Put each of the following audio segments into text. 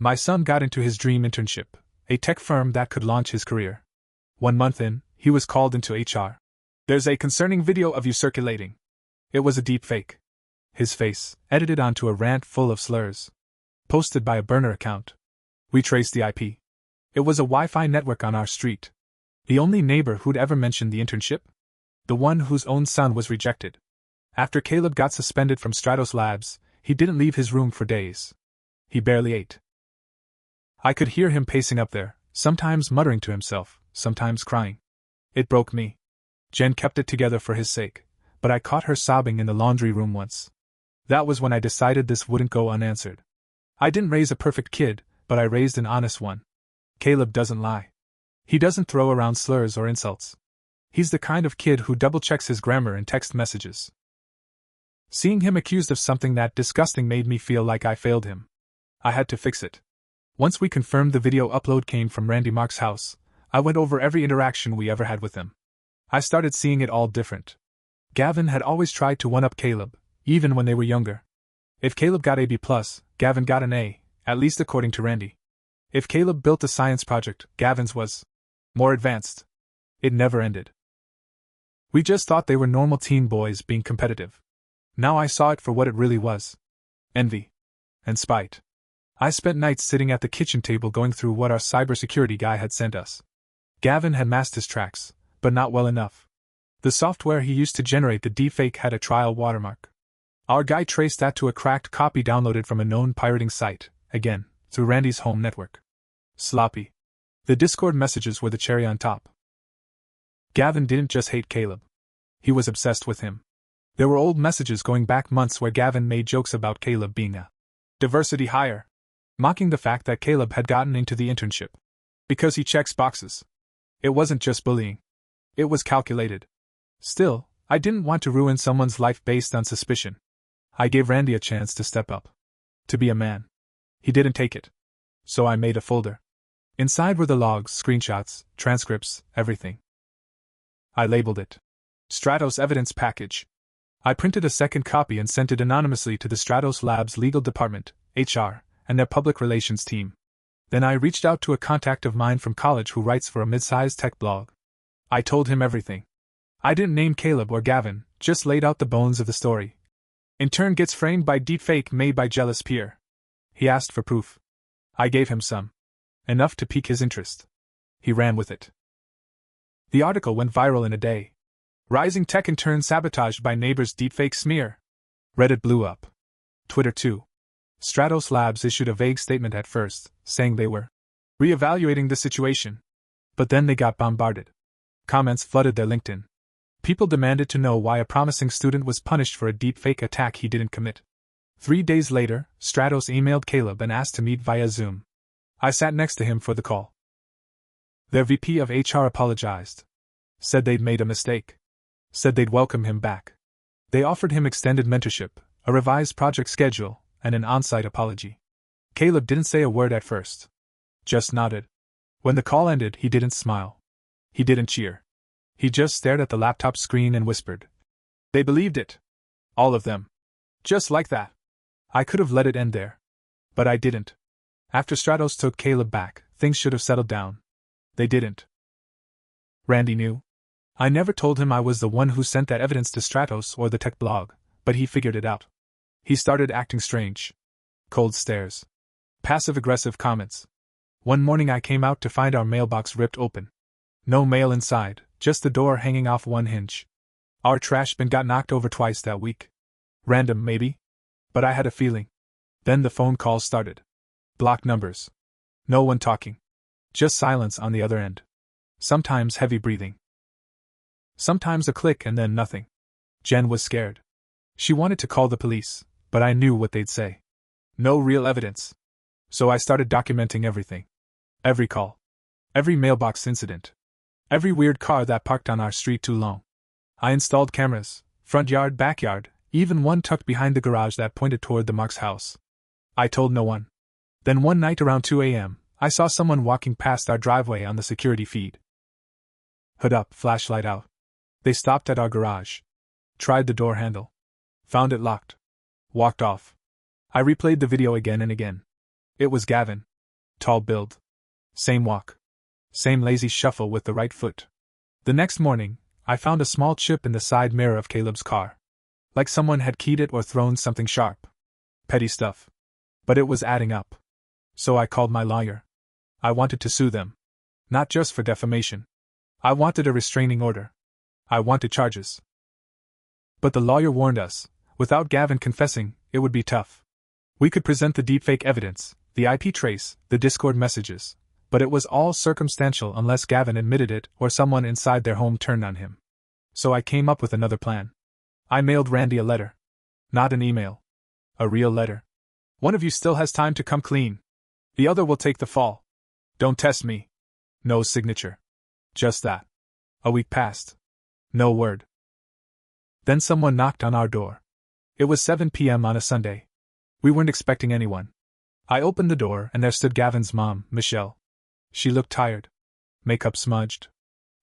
My son got into his dream internship, a tech firm that could launch his career. 1 month in, he was called into HR. There's a concerning video of you circulating. It was a deepfake. His face, edited onto a rant full of slurs. Posted by a burner account. We traced the IP. It was a Wi-Fi network on our street. The only neighbor who'd ever mentioned the internship? The one whose own son was rejected. After Caleb got suspended from Stratos Labs, he didn't leave his room for days. He barely ate. I could hear him pacing up there, sometimes muttering to himself, sometimes crying. It broke me. Jen kept it together for his sake, but I caught her sobbing in the laundry room once. That was when I decided this wouldn't go unanswered. I didn't raise a perfect kid, but I raised an honest one. Caleb doesn't lie. He doesn't throw around slurs or insults. He's the kind of kid who double-checks his grammar in text messages. Seeing him accused of something that disgusting made me feel like I failed him. I had to fix it. Once we confirmed the video upload came from Randy Mark's house, I went over every interaction we ever had with him. I started seeing it all different. Gavin had always tried to one-up Caleb, even when they were younger. If Caleb got a B+, Gavin got an A, at least according to Randy. If Caleb built a science project, Gavin's was more advanced. It never ended. We just thought they were normal teen boys being competitive. Now I saw it for what it really was. Envy. And spite. I spent nights sitting at the kitchen table going through what our cybersecurity guy had sent us. Gavin had masked his tracks, but not well enough. The software he used to generate the deepfake had a trial watermark. Our guy traced that to a cracked copy downloaded from a known pirating site, again, through Randy's home network. Sloppy. The Discord messages were the cherry on top. Gavin didn't just hate Caleb. He was obsessed with him. There were old messages going back months where Gavin made jokes about Caleb being a diversity hire, mocking the fact that Caleb had gotten into the internship because he checks boxes. It wasn't just bullying. It was calculated. Still, I didn't want to ruin someone's life based on suspicion. I gave Randy a chance to step up. To be a man. He didn't take it. So I made a folder. Inside were the logs, screenshots, transcripts, everything. I labeled it Stratos Evidence Package. I printed a second copy and sent it anonymously to the Stratos Labs legal department, HR, and their public relations team. Then I reached out to a contact of mine from college who writes for a mid-sized tech blog. I told him everything. I didn't name Caleb or Gavin, just laid out the bones of the story. Intern gets framed by deepfake made by jealous peer. He asked for proof. I gave him some. Enough to pique his interest. He ran with it. The article went viral in a day. Rising tech intern sabotaged by neighbor's deepfake smear. Reddit blew up. Twitter too. Stratos Labs issued a vague statement at first, saying they were re-evaluating the situation. But then they got bombarded. Comments flooded their LinkedIn. People demanded to know why a promising student was punished for a deepfake attack he didn't commit. 3 days later, Stratos emailed Caleb and asked to meet via Zoom. I sat next to him for the call. Their VP of HR apologized. Said they'd made a mistake. Said they'd welcome him back. They offered him extended mentorship, a revised project schedule, and an on-site apology. Caleb didn't say a word at first. Just nodded. When the call ended, he didn't smile. He didn't cheer. He just stared at the laptop screen and whispered. They believed it. All of them. Just like that. I could have let it end there. But I didn't. After Stratos took Caleb back, things should have settled down. They didn't. Randy knew. I never told him I was the one who sent that evidence to Stratos or the tech blog, but he figured it out. He started acting strange. Cold stares. Passive-aggressive comments. One morning I came out to find our mailbox ripped open. No mail inside, just the door hanging off one hinge. Our trash bin got knocked over twice that week. Random, maybe? But I had a feeling. Then the phone calls started. Blocked numbers. No one talking. Just silence on the other end. Sometimes heavy breathing. Sometimes a click and then nothing. Jen was scared. She wanted to call the police, but I knew what they'd say. No real evidence. So I started documenting everything. Every call. Every mailbox incident. Every weird car that parked on our street too long. I installed cameras, front yard, backyard, even one tucked behind the garage that pointed toward the Marks' house. I told no one. Then one night around 2 a.m., I saw someone walking past our driveway on the security feed. Hood up, flashlight out. They stopped at our garage. Tried the door handle. Found it locked. Walked off. I replayed the video again and again. It was Gavin. Tall build. Same walk. Same lazy shuffle with the right foot. The next morning, I found a small chip in the side mirror of Caleb's car. Like someone had keyed it or thrown something sharp. Petty stuff. But it was adding up. So I called my lawyer. I wanted to sue them. Not just for defamation. I wanted a restraining order. I wanted charges. But the lawyer warned us, without Gavin confessing, it would be tough. We could present the deepfake evidence, the IP trace, the Discord messages, but it was all circumstantial unless Gavin admitted it or someone inside their home turned on him. So I came up with another plan. I mailed Randy a letter. Not an email. A real letter. One of you still has time to come clean. The other will take the fall. Don't test me. No signature. Just that. A week passed. No word. Then someone knocked on our door. It was 7 p.m. on a Sunday. We weren't expecting anyone. I opened the door and there stood Gavin's mom, Michelle. She looked tired. Makeup smudged.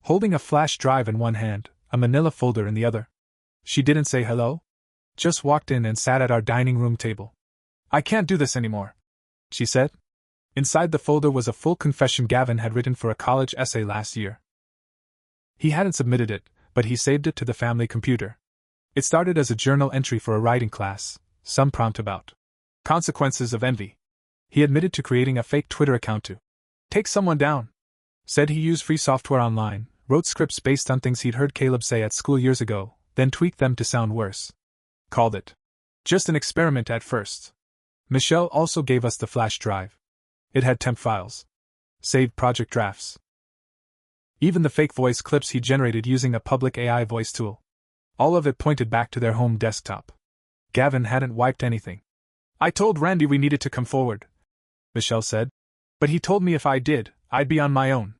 Holding a flash drive in one hand, a manila folder in the other. She didn't say hello. Just walked in and sat at our dining room table. I can't do this anymore, she said. Inside the folder was a full confession Gavin had written for a college essay last year. He hadn't submitted it, but he saved it to the family computer. It started as a journal entry for a writing class, some prompt about consequences of envy. He admitted to creating a fake Twitter account to take someone down. Said he used free software online, wrote scripts based on things he'd heard Caleb say at school years ago, then tweaked them to sound worse. Called it just an experiment at first. Michelle also gave us the flash drive. It had temp files. Saved project drafts. Even the fake voice clips he generated using a public AI voice tool. All of it pointed back to their home desktop. Gavin hadn't wiped anything. I told Randy we needed to come forward, Michelle said. But he told me if I did, I'd be on my own.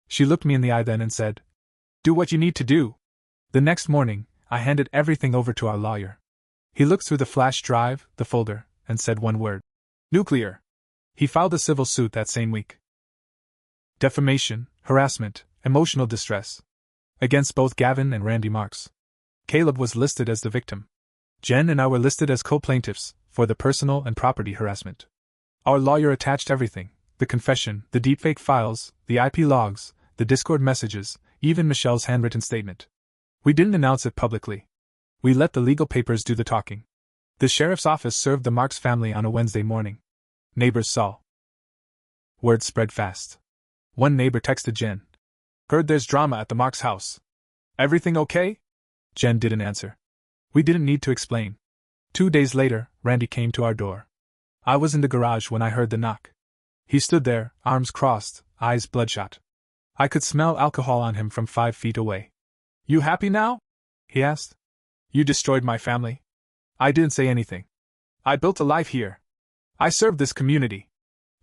She looked me in the eye then and said, do what you need to do. The next morning, I handed everything over to our lawyer. He looked through the flash drive, the folder, and said one word. Nuclear. He filed a civil suit that same week. Defamation, harassment, emotional distress. Against both Gavin and Randy Marks. Caleb was listed as the victim. Jen and I were listed as co-plaintiffs for the personal and property harassment. Our lawyer attached everything, the confession, the deepfake files, the IP logs, the Discord messages, even Michelle's handwritten statement. We didn't announce it publicly. We let the legal papers do the talking. The sheriff's office served the Marks family on a Wednesday morning. Neighbors saw. Word spread fast. One neighbor texted Jen. Heard there's drama at the Marks house. Everything okay? Jen didn't answer. We didn't need to explain. 2 days later, Randy came to our door. I was in the garage when I heard the knock. He stood there, arms crossed, eyes bloodshot. I could smell alcohol on him from 5 feet away. You happy now? He asked. You destroyed my family. I didn't say anything. I built a life here. I served this community.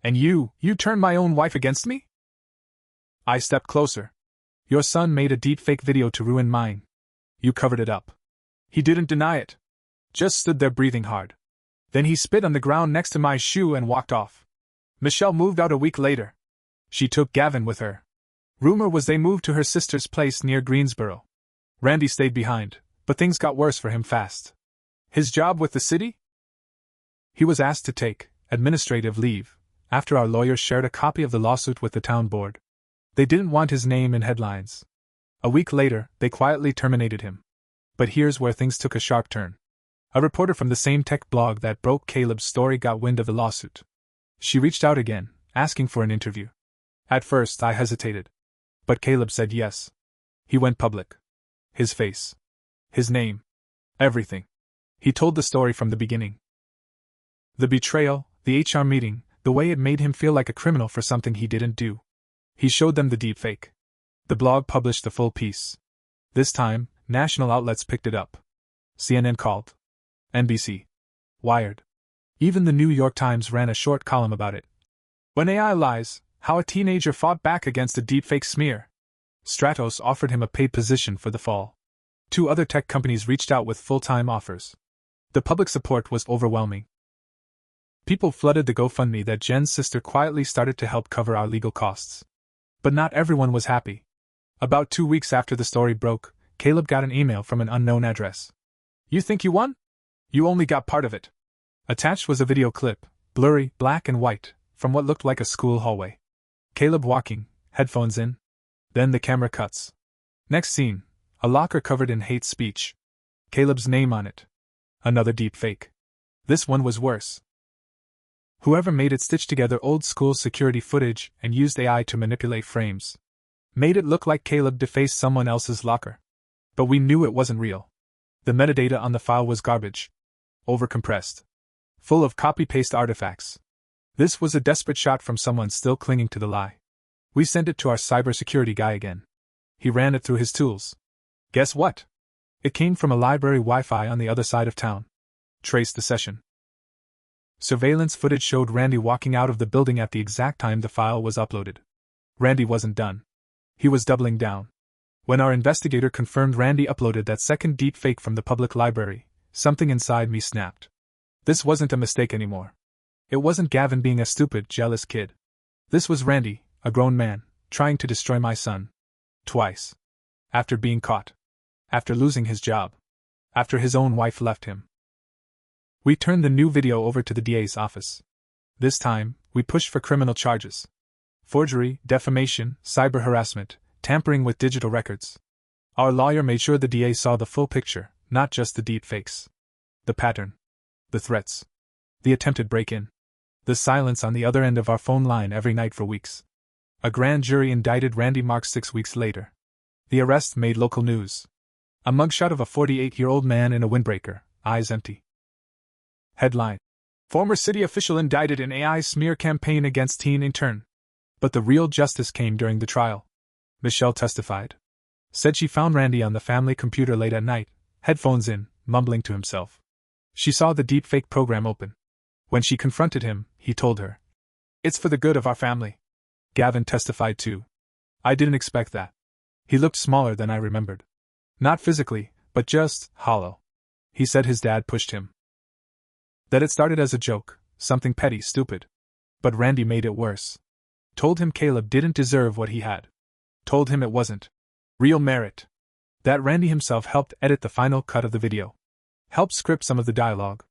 And you turned my own wife against me? I stepped closer. Your son made a deepfake video to ruin mine. You covered it up. He didn't deny it. Just stood there breathing hard. Then he spit on the ground next to my shoe and walked off. Michelle moved out a week later. She took Gavin with her. Rumor was they moved to her sister's place near Greensboro. Randy stayed behind, but things got worse for him fast. His job with the city? He was asked to take administrative leave after our lawyers shared a copy of the lawsuit with the town board. They didn't want his name in headlines. A week later, they quietly terminated him. But here's where things took a sharp turn. A reporter from the same tech blog that broke Caleb's story got wind of the lawsuit. She reached out again, asking for an interview. At first, I hesitated. But Caleb said yes. He went public. His face. His name. Everything. He told the story from the beginning. The betrayal, the HR meeting, the way it made him feel like a criminal for something he didn't do. He showed them the deepfake. The blog published the full piece. This time, national outlets picked it up. CNN called. NBC. Wired. Even the New York Times ran a short column about it. When AI lies, how a teenager fought back against a deepfake smear. Stratos offered him a paid position for the fall. 2 other tech companies reached out with full-time offers. The public support was overwhelming. People flooded the GoFundMe that Jen's sister quietly started to help cover our legal costs. But not everyone was happy. About 2 weeks after the story broke, Caleb got an email from an unknown address. You think you won? You only got part of it. Attached was a video clip, blurry, black and white, from what looked like a school hallway. Caleb walking, headphones in. Then the camera cuts. Next scene, a locker covered in hate speech. Caleb's name on it. Another deep fake. This one was worse. Whoever made it stitched together old school security footage and used AI to manipulate frames. Made it look like Caleb defaced someone else's locker. But we knew it wasn't real. The metadata on the file was garbage. Overcompressed. Full of copy-paste artifacts. This was a desperate shot from someone still clinging to the lie. We sent it to our cybersecurity guy again. He ran it through his tools. Guess what? It came from a library Wi-Fi on the other side of town. Traced the session. Surveillance footage showed Randy walking out of the building at the exact time the file was uploaded. Randy wasn't done. He was doubling down. When our investigator confirmed Randy uploaded that second deepfake from the public library, something inside me snapped. This wasn't a mistake anymore. It wasn't Gavin being a stupid, jealous kid. This was Randy, a grown man, trying to destroy my son. Twice. After being caught. After losing his job. After his own wife left him. We turned the new video over to the DA's office. This time, we pushed for criminal charges. Forgery, defamation, cyber harassment, tampering with digital records. Our lawyer made sure the DA saw the full picture, not just the deepfakes. The pattern. The threats. The attempted break-in. The silence on the other end of our phone line every night for weeks. A grand jury indicted Randy Marks 6 weeks later. The arrest made local news. A mugshot of a 48-year-old man in a windbreaker, eyes empty. Headline: Former city official indicted in AI smear campaign against teen intern. But the real justice came during the trial. Michelle testified. Said she found Randy on the family computer late at night, headphones in, mumbling to himself. She saw the deepfake program open. When she confronted him, he told her, "It's for the good of our family." Gavin testified too. I didn't expect that. He looked smaller than I remembered. Not physically, but just hollow. He said his dad pushed him. That it started as a joke, something petty, stupid. But Randy made it worse. Told him Caleb didn't deserve what he had. Told him it wasn't real merit. That Randy himself helped edit the final cut of the video. Helped script some of the dialogue.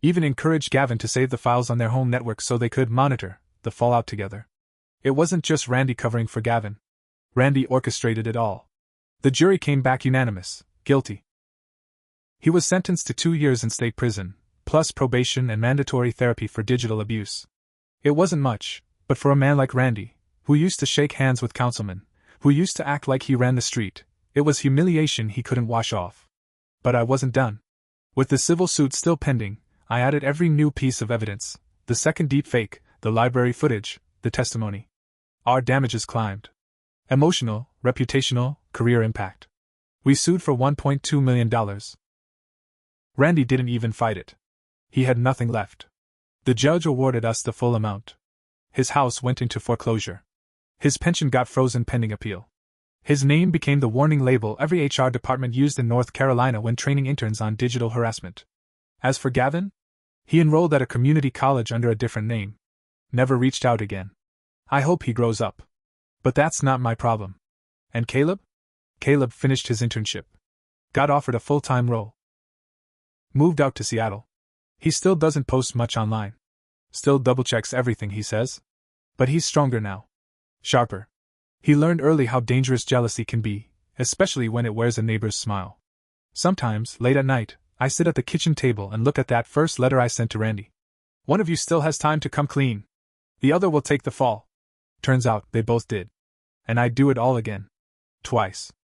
Even encouraged Gavin to save the files on their home network so they could monitor the fallout together. It wasn't just Randy covering for Gavin. Randy orchestrated it all. The jury came back unanimous, guilty. He was sentenced to 2 years in state prison, plus probation and mandatory therapy for digital abuse. It wasn't much, but for a man like Randy, who used to shake hands with councilmen, who used to act like he ran the street, it was humiliation he couldn't wash off. But I wasn't done. With the civil suit still pending, I added every new piece of evidence: the second deepfake, the library footage, the testimony. Our damages climbed. Emotional, reputational, career impact. We sued for $1.2 million. Randy didn't even fight it. He had nothing left. The judge awarded us the full amount. His house went into foreclosure. His pension got frozen pending appeal. His name became the warning label every HR department used in North Carolina when training interns on digital harassment. As for Gavin, he enrolled at a community college under a different name. Never reached out again. I hope he grows up. But that's not my problem. And Caleb? Caleb finished his internship. Got offered a full-time role. Moved out to Seattle. He still doesn't post much online. Still double-checks everything he says. But he's stronger now. Sharper. He learned early how dangerous jealousy can be, especially when it wears a neighbor's smile. Sometimes, late at night, I sit at the kitchen table and look at that first letter I sent to Randy. One of you still has time to come clean. The other will take the fall. Turns out, they both did. And I'd do it all again. Twice.